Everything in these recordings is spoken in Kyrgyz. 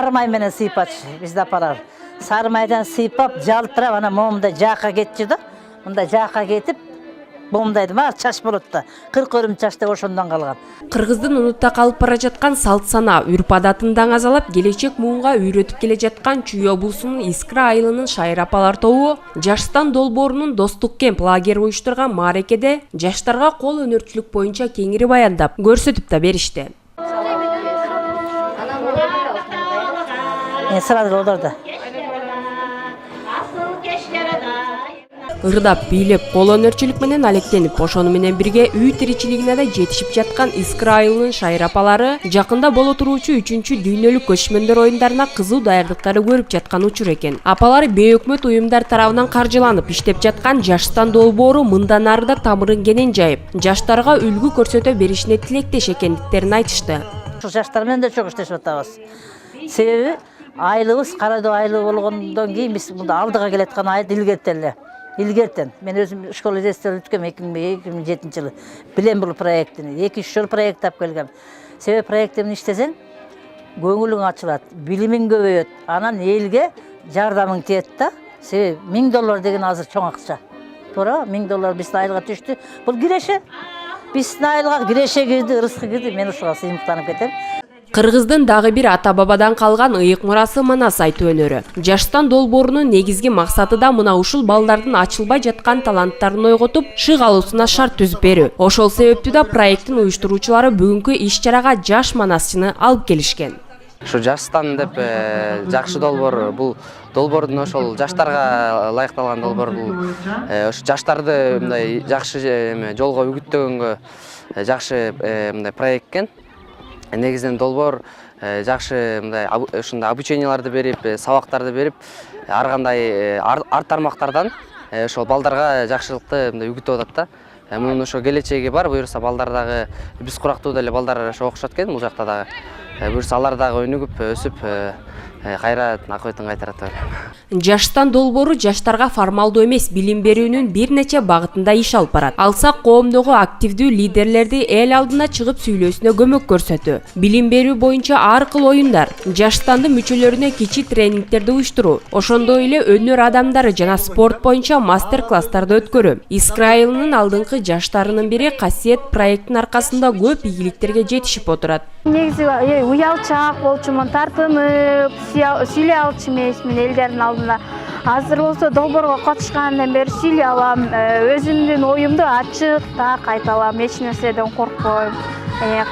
сары май менен сыйпатчы бизде апалар. Сары майдан сыйпап, жалтырап, ана момундай жакка кетчү да. Мындай жакка кетип, момундайды ма чач болот да. 40 өрүм чачта ошондон калган. Кыргыздын унутта калып бара жаткан салт сана, үрп адатын даңазалап, келечек муунга үйрөтүп келе жаткан Чүй облусунун Искра айылынын шайыр апалар тобу Жаштан долбоорунун достук кемп лагери уюштурган мааракеде жаштарга кол өнөрчүлүк боюнча кеңири баяндап, көрсөтүп да беришти. Сразу оларда. Ырдап, бийлеп, кол өнөрчүлүк менен алектенип, ошону менен бирге үй тиричилигине да жетишип жаткан Искра айылынын шайыр апалары жакында боло туруучу 3-чү дүйнөлүк көчмөндөр оюндарына кызуу даярдыктары көрүп жаткан учур экен. Апалар бейөкмөт уюмдар тарабынан каржыланып иштеп жаткан Жаштан долбоору мындан ары да тамырын кенен жайып, жаштарга үлгү көрсөтө беришине тилектеш экендиктерин айтышты. Ушул жаштар менен да чок иштешип атабыз. Себеби айылыбыз Карадоо айылы болгондон кийин биз мында алдыга келаткан айыл илгертен. Мен өзүм школа жетиштирип өткөм 2007-жылы. Билем бул проектини. 2-3 жол проект тап келгем. Себеби проект менен иштесең, көңүлүң ачылат, билимиң көбөйөт. Анан элге жардамың тиет да. Себеби $1000 деген азыр чоң акча. Туура, $1000 биздин айылга түштү. Бул киреше. Биздин айылга киреше кирди, ырыскы кирди. Мен ушуга сыймыктанып кетем. Кыргыздын дагы бир ата-бабадан калган ыйык мурасы манас айтуу өнөрү. Жаштан долбоорунун негизги максаты да мына ушул балдардын ачылбай жаткан таланттарын ойготуп, шык алуусуна шарт түзүп берүү. Ошол себептүү да проекттин уюштуруучулары бүгүнкү иш-чарага жаш манасчыны алып келишкен. Ушу Жаштан деп жакшы долбоор, бул долбоордун ошол жаштарга ылайыкталган долбоор, бул ош жаштарды мындай жакшы жолго үгүттөгөнгө жакшы мындай проект экен. Негизинен долбоор жакшы мындай ушундай обученияларды берип, сабактарды берип, ар кандай арт тармактардан ошол балдарга жакшылыкты мындай үгүтүп атат да. Мунун ошо келечеги бар, буюрса балдар дагы биз курактуу деле балдар ошо окушат экен бул жакта дагы. Буюрса алар дагы өнүгүп, өсүп, кайра акыбытын кайтарат деп ойлойм. Жаштан долбоору жаштарга формалдуу эмес билим берүүнүн бир нече багытында иш алып барат. Алсак коомдогу активдүү лидерлерди эл алдына чыгып сүйлөөсүнө көмөк көрсөтүү, билим берүү боюнча ар кыл оюндар, жаштандын мүчөлөрүнө кичи тренингтерди уюштуруу, ошондой эле өнөр адамдары жана спорт боюнча мастер-класстарды өткөрүү. Искра айылынын алдыңкы жаштарынын бири Касиет проекттин аркасында көп ийгиликтерге жетишип отурат. Негизи уялчаак болчумун, тартынып, сүйлөй алчу эмесмин элдердин алдында. Азыр болсо долбоорго катышкандан бери сүйлөй алам, өзүмдүн оюмду ачык так айта алам, эч нерседен коркпойм.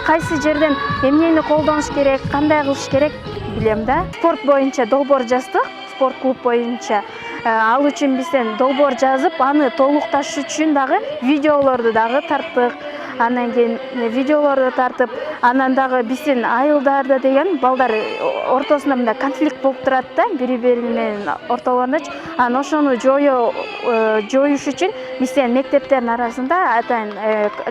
Кайсы жерден эмнени колдонуш керек, кандай кылыш керек билем да. Спорт боюнча долбоор жаздык, спорт клуб боюнча. Ал үчүн бизден долбоор жазып, аны толукташ үчүн дагы видеолорду дагы тарттык. Анан кийин видеолорду тартып, анан дагы биздин айылдарда деген балдар ортосунда мындай конфликт болуп турат да, бири-бири менен ортолорундачы. Анан ошону жоюш үчүн биздин мектептердин арасында атайын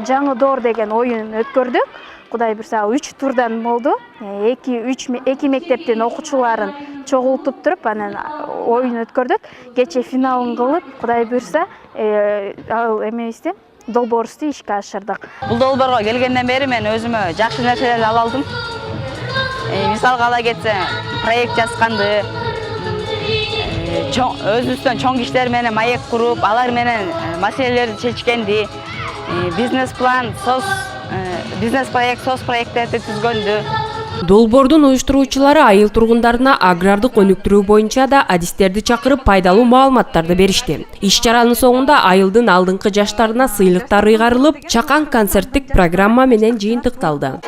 жаңы доор деген оюн өткөрдүк. Кудай буйрса 3 турдан болду. Эки мектептин окуучуларын чогултуп туруп, анан оюн өткөрдүк. Кече финалын кылып, Кудай буйрса, ал эмебизди долбоорубузду ишке ашырдык. Бул долбоорго келгенден бери мен өзүмө жакшы нерселерди ала алдым. Мисалга ала кетсем, проект жазганды, өзүбүздөн чоң кишилер менен маек куруп, алар менен маселелерди чечкенди, бизнес-план, бизнес-проект, проекттерди түзгөндү. Долбоордун уюштуруучулары айыл тургундарына агрардык өнүктүрүү боюнча да адистерди чакырып пайдалуу маалыматтарды беришти. Иш-чаранын соңунда айылдын алдыңкы жаштарына сыйлыктар ыйгарылып, чакан концерттик программа менен жыйынтыкталды.